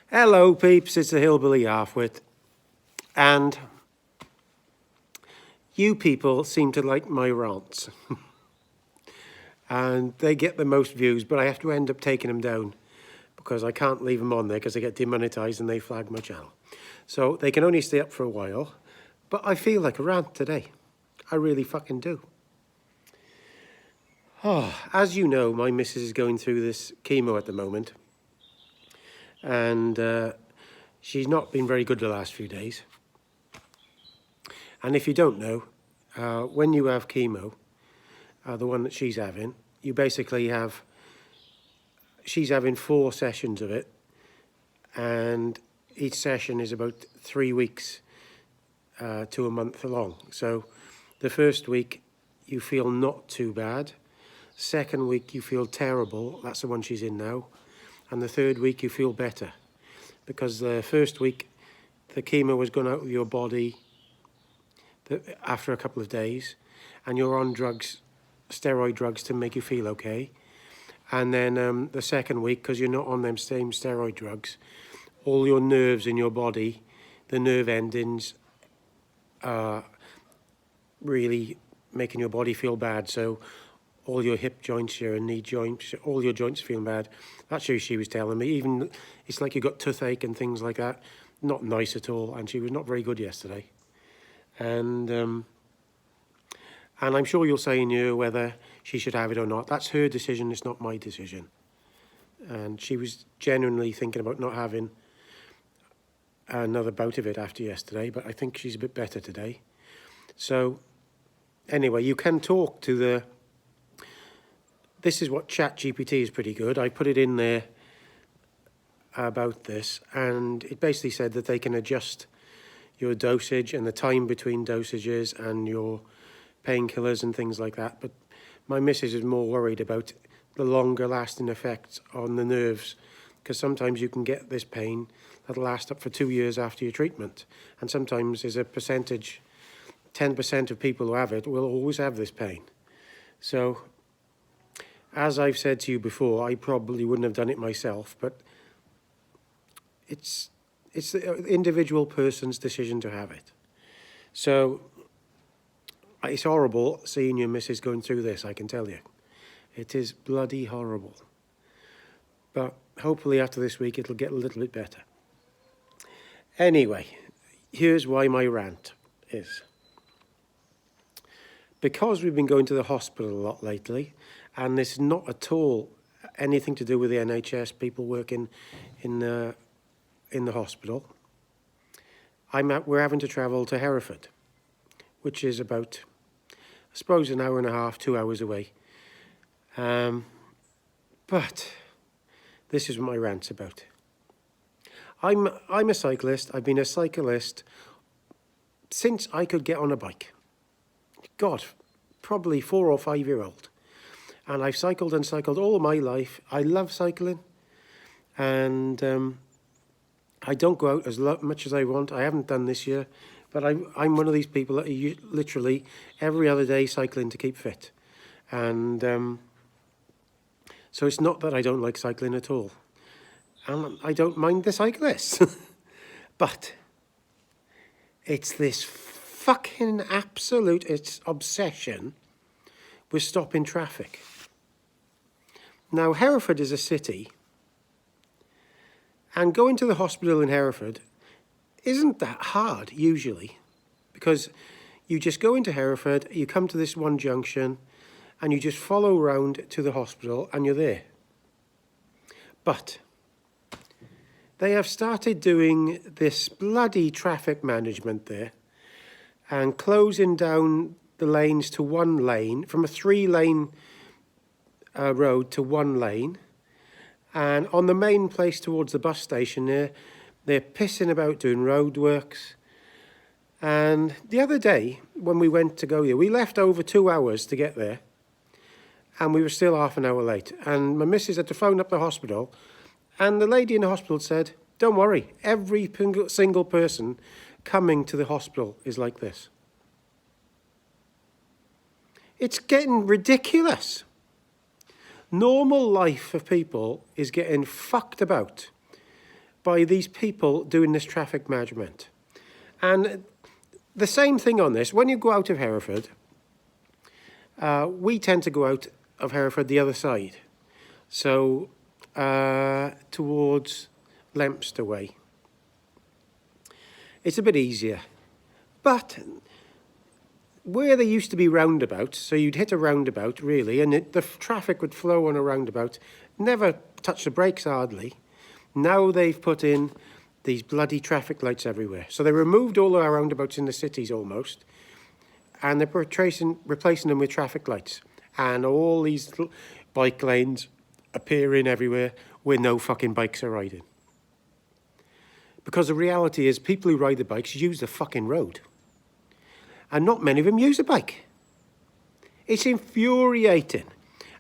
Hello peeps, it's the Hillbilly Halfwit, and you people seem to like my rants and they get the most views, but I have to end up taking them down because I can't leave them on there because they get demonetized and they flag my channel. So they can only stay up for a while, but I feel like a rant today. I really fucking do. Oh, as you know, my missus is going through this chemo at the moment, and she's not been very good the last few days. And if you don't know, when you have chemo, the one that she's having, you basically have, she's having 4 sessions of it, and each session is about 3 weeks to a month long. So the first week you feel not too bad, second week you feel terrible, that's the one she's in now, and the third week you feel better, because the first week the chemo has gone out of your body after a couple of days, and you're on drugs, steroid drugs, to make you feel okay. And then the second week, because you're not on them same steroid drugs, all your nerves in your body, the nerve endings, are really making your body feel bad. So all your hip joints here and knee joints, all your joints feeling bad. That's what she was telling me. Even it's like you got toothache and things like that. Not nice at all. And she was not very good yesterday. And I'm sure you'll say in you whether she should have it or not. That's her decision, it's not my decision. And she was genuinely thinking about not having another bout of it after yesterday, but I think she's a bit better today. So anyway, you can talk to the, this is what ChatGPT is pretty good. I put it in there about this, and it basically said that they can adjust your dosage and the time between dosages and your painkillers and things like that. But my missus is more worried about the longer lasting effects on the nerves, because sometimes you can get this pain that'll last up for 2 years after your treatment. And sometimes there's a percentage, 10% of people who have it will always have this pain. So as I've said to you before, I probably wouldn't have done it myself, but it's the individual person's decision to have it. So it's horrible seeing your missus going through this, I can tell you. It is bloody horrible. But hopefully after this week it'll get a little bit better. Anyway, here's why my rant is. Because we've been going to the hospital a lot lately, and it's not at all anything to do with the NHS, people working in the hospital, we're having to travel to Hereford, which is about, I suppose, an hour and a half, 2 hours away. But this is what my rant's about. I'm a cyclist. I've been a cyclist since I could get on a bike. God, probably 4 or 5 year old. And I've cycled and cycled all my life. I love cycling, and I don't go out as much as I want. I haven't done this year, but I'm one of these people that are literally every other day cycling to keep fit. And so it's not that I don't like cycling at all. And I don't mind the cyclists. But it's this fucking absolute obsession with stopping traffic. Now, Hereford is a city, and going to the hospital in Hereford isn't that hard, usually, because you just go into Hereford, you come to this one junction, and you just follow round to the hospital, and you're there. But they have started doing this bloody traffic management there, and closing down the lanes to 1 lane, from a 3-lane road to 1 lane. And on the main place towards the bus station there, they're pissing about doing roadworks. And the other day, when we went to go there, we left over 2 hours to get there, and we were still half an hour late. And my missus had to phone up the hospital, and the lady in the hospital said, "Don't worry, every single person coming to the hospital is like this." It's getting ridiculous. Normal life of people is getting fucked about by these people doing this traffic management. And the same thing on this, when you go out of Hereford, we tend to go out of Hereford the other side. So towards Lempster way. It's a bit easier. But where there used to be roundabouts, so you'd hit a roundabout really, and the traffic would flow on a roundabout, never touch the brakes hardly. Now they've put in these bloody traffic lights everywhere. So they removed all our roundabouts in the cities almost, and they're replacing them with traffic lights. And all these bike lanes appearing everywhere where no fucking bikes are riding. Because the reality is people who ride the bikes use the fucking road. And not many of them use a bike. It's infuriating.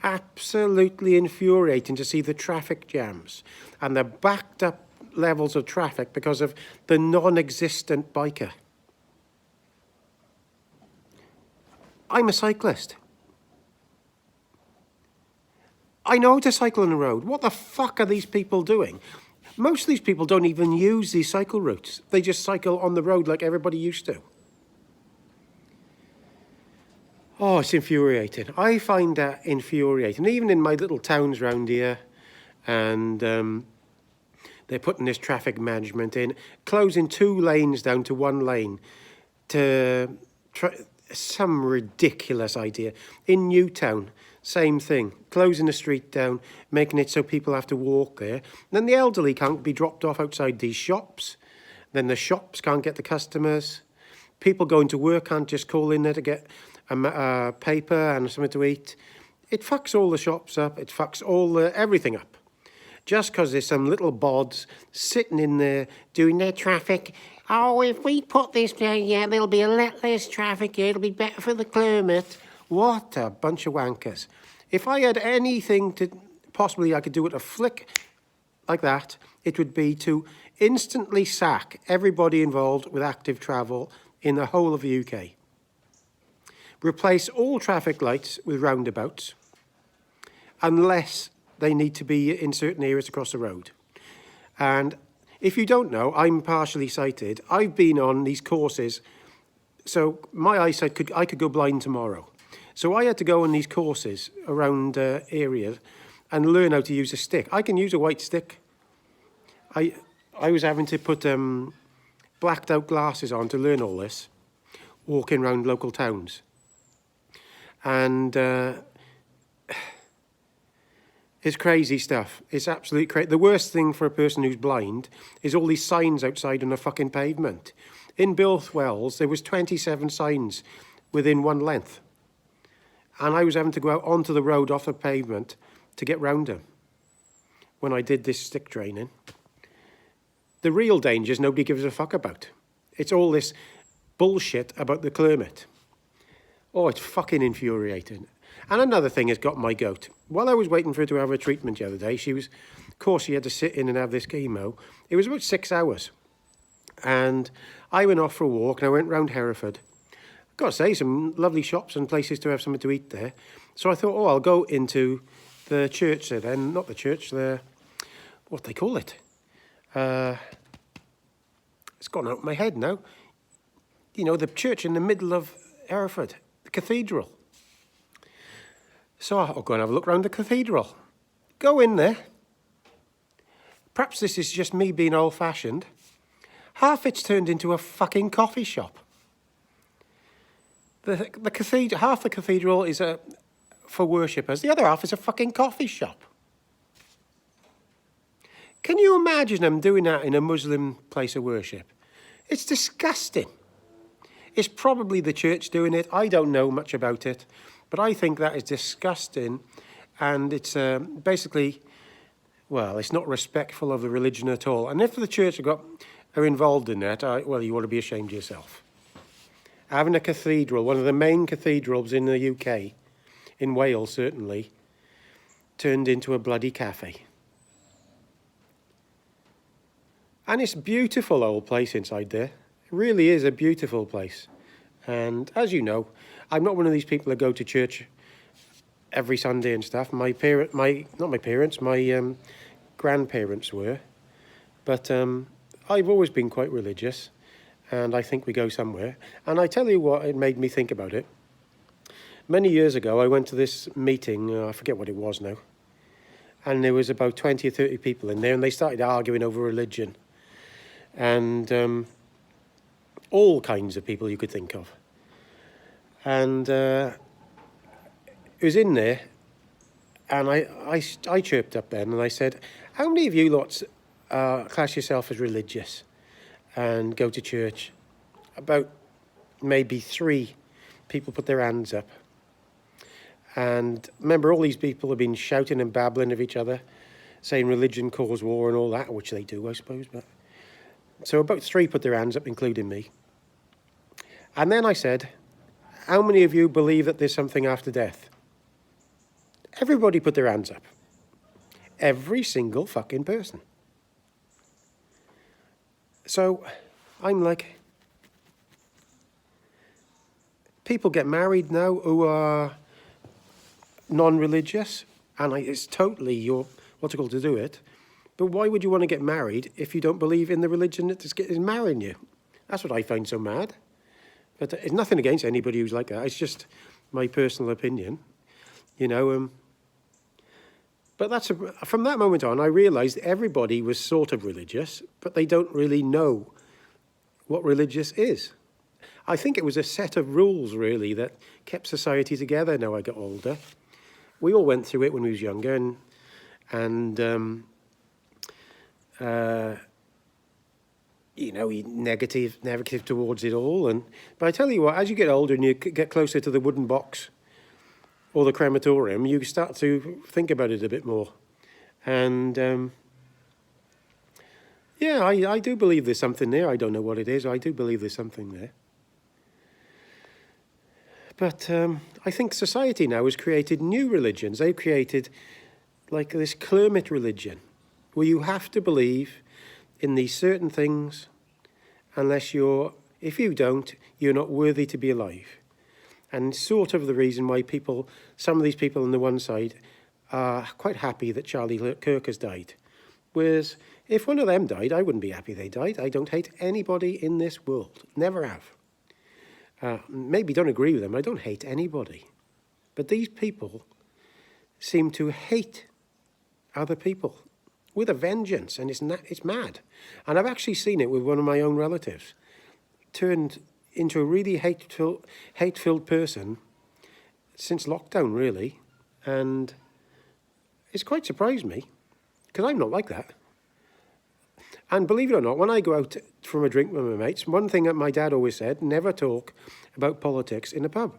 Absolutely infuriating to see the traffic jams and the backed up levels of traffic because of the non-existent biker. I'm a cyclist. I know how to cycle on the road. What the fuck are these people doing? Most of these people don't even use these cycle routes. They just cycle on the road like everybody used to. Oh, it's infuriating. I find that infuriating. Even in my little towns round here, and they're putting this traffic management in, closing 2 lanes down to 1 lane to some ridiculous idea. In Newtown, same thing, closing the street down, making it so people have to walk there. Then the elderly can't be dropped off outside these shops. Then the shops can't get the customers. People going to work can't just call in there to get a paper and something to eat. It fucks all the shops up. It fucks everything up. Just because there's some little bods sitting in there doing their traffic. Oh, if we put this down, yeah, there'll be a lot less traffic here. It'll be better for the climate. What a bunch of wankers. If I had anything to possibly I could do with a flick like that, it would be to instantly sack everybody involved with active travel in the whole of the UK. Replace all traffic lights with roundabouts, unless they need to be in certain areas across the road. And if you don't know, I'm partially sighted. I've been on these courses, so my eyesight I could go blind tomorrow. So I had to go on these courses around areas and learn how to use a stick. I can use a white stick. I was having to put blacked out glasses on to learn all this, walking around local towns. And it's crazy stuff. It's absolutely crazy. The worst thing for a person who's blind is all these signs outside on the fucking pavement. In Bilthwells, there was 27 signs within one length. And I was having to go out onto the road off the pavement to get round them when I did this stick training. The real dangers nobody gives a fuck about. It's all this bullshit about the climate. Oh, it's fucking infuriating. And another thing has got my goat. While I was waiting for her to have her treatment the other day, of course, she had to sit in and have this chemo. It was about 6 hours. And I went off for a walk and I went round Hereford. I've got to say, some lovely shops and places to have something to eat there. So I thought, I'll go into the church there then. Not the church, what they call it. It's gone out of my head now. You know, the church in the middle of Hereford, the Cathedral. So I'll go and have a look around the Cathedral. Go in there. Perhaps this is just me being old-fashioned. Half it's turned into a fucking coffee shop. The cathedral, half the cathedral is for worshippers. The other half is a fucking coffee shop. Can you imagine them doing that in a Muslim place of worship? It's disgusting. It's probably the church doing it. I don't know much about it. But I think that is disgusting. And it's basically, well, it's not respectful of the religion at all. And if the church are involved in that, well, you ought to be ashamed of yourself. Having a cathedral, one of the main cathedrals in the UK, in Wales certainly, turned into a bloody cafe. And it's a beautiful old place inside there. It really is a beautiful place. And as you know, I'm not one of these people that go to church every Sunday and stuff. My grandparents were. But I've always been quite religious, and I think we go somewhere. And I tell you what, it made me think about it. Many years ago, I went to this meeting, I forget what it was now, and there was about 20 or 30 people in there, and they started arguing over religion. And all kinds of people you could think of. And it was in there, and I chirped up then, and I said, how many of you lots class yourself as religious and go to church? About maybe 3 people put their hands up. And remember, all these people have been shouting and babbling of each other, saying religion caused war and all that, which they do, I suppose. But so about 3 put their hands up, including me. And then I said, how many of you believe that there's something after death? Everybody put their hands up. Every single fucking person. So I'm like, people get married now who are non-religious, and it's totally your logical to do it. But why would you want to get married if you don't believe in the religion that is marrying you? That's what I find so mad. But it's nothing against anybody who's like that. It's just my personal opinion, you know. But from that moment on, I realised everybody was sort of religious, but they don't really know what religious is. I think it was a set of rules, really, that kept society together now I got older. We all went through it when we was younger, and you know, negative towards it all. But I tell you what, as you get older and you get closer to the wooden box or the crematorium, you start to think about it a bit more. And yeah, I do believe there's something there. I don't know what it is. I do believe there's something there. But I think society now has created new religions. They've created like this Clermit religion, where you have to believe in these certain things, if you don't, you're not worthy to be alive. And sort of the reason why some of these people on the one side are quite happy that Charlie Kirk has died. Whereas if one of them died, I wouldn't be happy they died. I don't hate anybody in this world. Never have. Maybe don't agree with them. I don't hate anybody. But these people seem to hate other people with a vengeance, and it's mad. And I've actually seen it with one of my own relatives, turned into a really hate-filled person since lockdown, really. And it's quite surprised me, because I'm not like that. And believe it or not, when I go out from a drink with my mates, one thing that my dad always said, never talk about politics in a pub.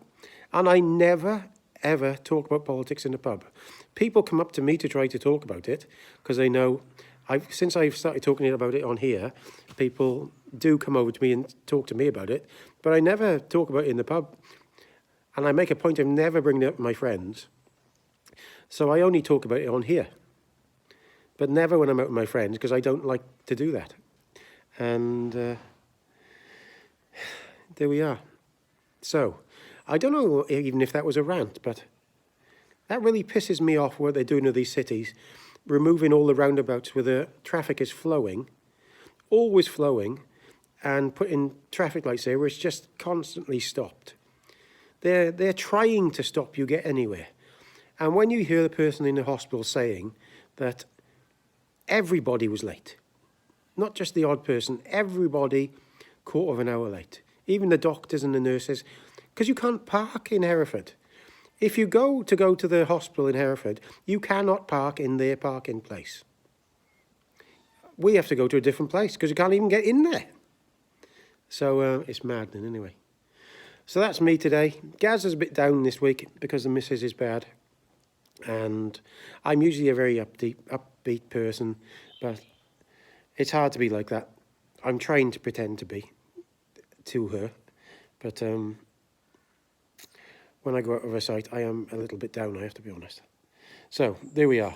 And I never, ever talk about politics in a pub. People come up to me to try to talk about it, because they know, since I've started talking about it on here, people do come over to me and talk to me about it, but I never talk about it in the pub. And I make a point of never bringing it up with my friends. So I only talk about it on here. But never when I'm out with my friends, because I don't like to do that. And there we are. So, I don't know even if that was a rant, but that really pisses me off what they're doing to these cities, removing all the roundabouts where the traffic is flowing, always flowing, and putting traffic lights there where it's just constantly stopped. They're trying to stop you get anywhere. And when you hear the person in the hospital saying that everybody was late, not just the odd person, everybody quarter of an hour late, even the doctors and the nurses, because you can't park in Hereford. If you go to the hospital in Hereford, you cannot park in their parking place. We have to go to a different place because you can't even get in there. So it's maddening anyway. So that's me today. Gaz is a bit down this week because the missus is bad. And I'm usually a very upbeat person, but it's hard to be like that. I'm trying to pretend to be to her, but when I go out of her sight, I am a little bit down, I have to be honest. So there we are.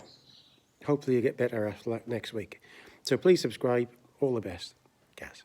Hopefully you get better next week. So please subscribe. All the best. Gaz.